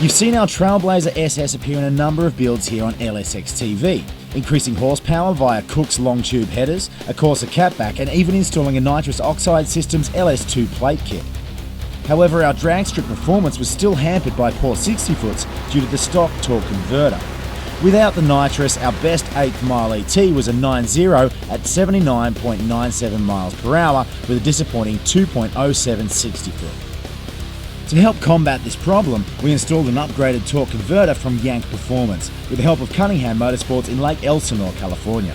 You've seen our Trailblazer SS appear in a number of builds here on LSX TV, increasing horsepower via Cook's long tube headers, a coarser catback, and even installing a nitrous oxide system's LS2 plate kit. However, our drag strip performance was still hampered by poor 60-foots due to the stock torque converter. Without the nitrous, our best 8th mile ET was a 9.0 at 79.97 miles per hour with a disappointing 2.07 60-foot. To help combat this problem, we installed an upgraded torque converter from Yank Performance with the help of Cunningham Motorsports in Lake Elsinore, California.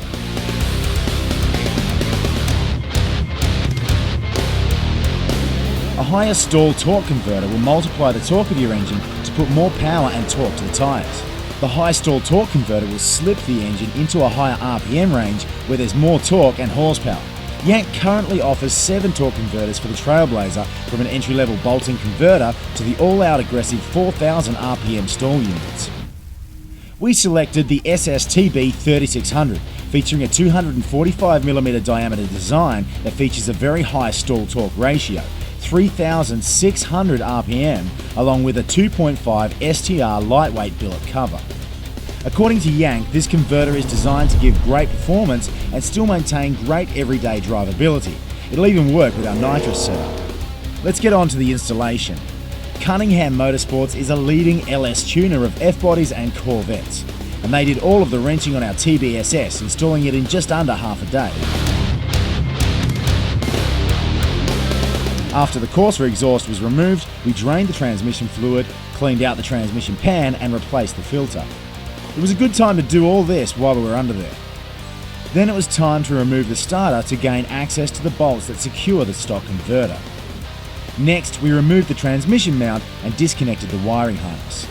A higher stall torque converter will multiply the torque of your engine to put more power and torque to the tyres. The high stall torque converter will slip the engine into a higher RPM range where there's more torque and horsepower. Yank currently offers 7 torque converters for the Trailblazer, from an entry-level bolting converter to the all-out aggressive 4,000 RPM stall units. We selected the SSTB 3600, featuring a 245mm diameter design that features a very high stall torque ratio, 3,600 RPM, along with a 2.5 STR lightweight billet cover. According to Yank, this converter is designed to give great performance and still maintain great everyday drivability. It'll even work with our nitrous setup. Let's get on to the installation. Cunningham Motorsports is a leading LS tuner of F-bodies and Corvettes, and they did all of the wrenching on our TBSS, installing it in just under half a day. After the Corsa exhaust was removed, we drained the transmission fluid, cleaned out the transmission pan, and replaced the filter. It was a good time to do all this while we were under there. Then it was time to remove the starter to gain access to the bolts that secure the stock converter. Next, we removed the transmission mount and disconnected the wiring harness.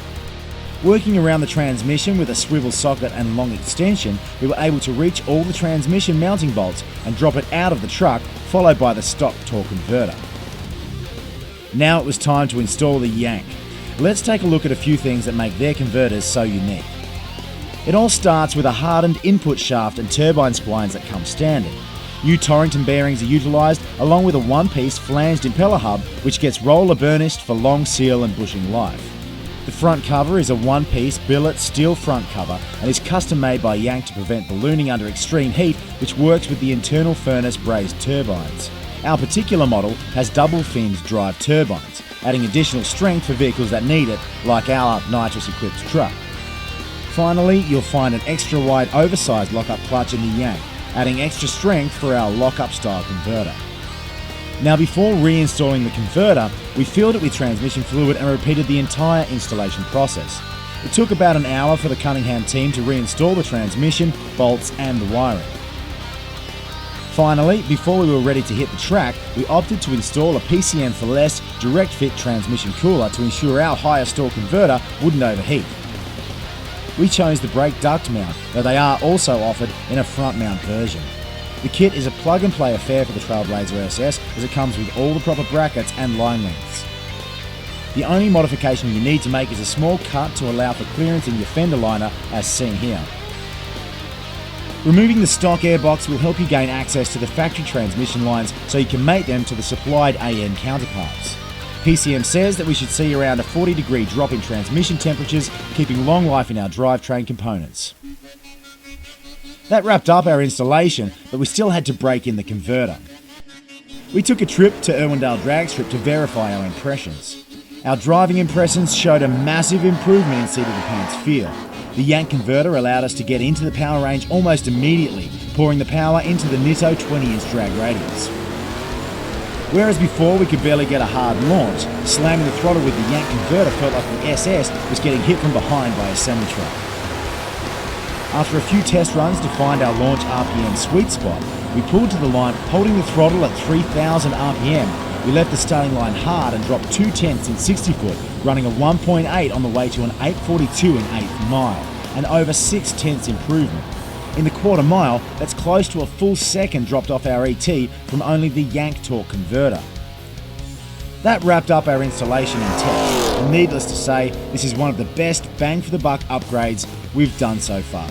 Working around the transmission with a swivel socket and long extension, we were able to reach all the transmission mounting bolts and drop it out of the truck, followed by the stock torque converter. Now it was time to install the Yank. Let's take a look at a few things that make their converters so unique. It all starts with a hardened input shaft and turbine splines that come standard. New Torrington bearings are utilised, along with a one-piece flanged impeller hub which gets roller burnished for long seal and bushing life. The front cover is a one-piece billet steel front cover and is custom made by Yank to prevent ballooning under extreme heat, which works with the internal furnace brazed turbines. Our particular model has double-finned drive turbines, adding additional strength for vehicles that need it, like our nitrous-equipped truck. Finally, you'll find an extra wide oversized lockup clutch in the Yank, adding extra strength for our lockup style converter. Now, before reinstalling the converter, we filled it with transmission fluid and repeated the entire installation process. It took about an hour for the Cunningham team to reinstall the transmission, bolts and the wiring. Finally, before we were ready to hit the track, we opted to install a PCM for less direct fit transmission cooler to ensure our higher stall converter wouldn't overheat. We chose the brake duct mount, though they are also offered in a front mount version. The kit is a plug and play affair for the Trailblazer SS, as it comes with all the proper brackets and line lengths. The only modification you need to make is a small cut to allow for clearance in your fender liner, as seen here. Removing the stock airbox will help you gain access to the factory transmission lines so you can mate them to the supplied AN counterparts. PCM says that we should see around a 40-degree drop in transmission temperatures, keeping long life in our drivetrain components. That wrapped up our installation, but we still had to break in the converter. We took a trip to Irwindale Drag Strip to verify our impressions. Our driving impressions showed a massive improvement in seat-of-the-pants feel. The Yank converter allowed us to get into the power range almost immediately, pouring the power into the Nitto 20-inch drag radius. Whereas before we could barely get a hard launch, slamming the throttle with the Yank converter felt like the SS was getting hit from behind by a semi-truck. After a few test runs to find our launch RPM sweet spot, we pulled to the line holding the throttle at 3,000 RPM. We left the starting line hard and dropped 2/10 in 60-foot, running a 1.8 on the way to an 8:42 in 8th mile, an over 6/10 improvement. In the quarter mile, that's close to a full second dropped off our ET from only the Yank torque converter. That wrapped up our installation and test, and needless to say, this is one of the best bang for the buck upgrades we've done so far.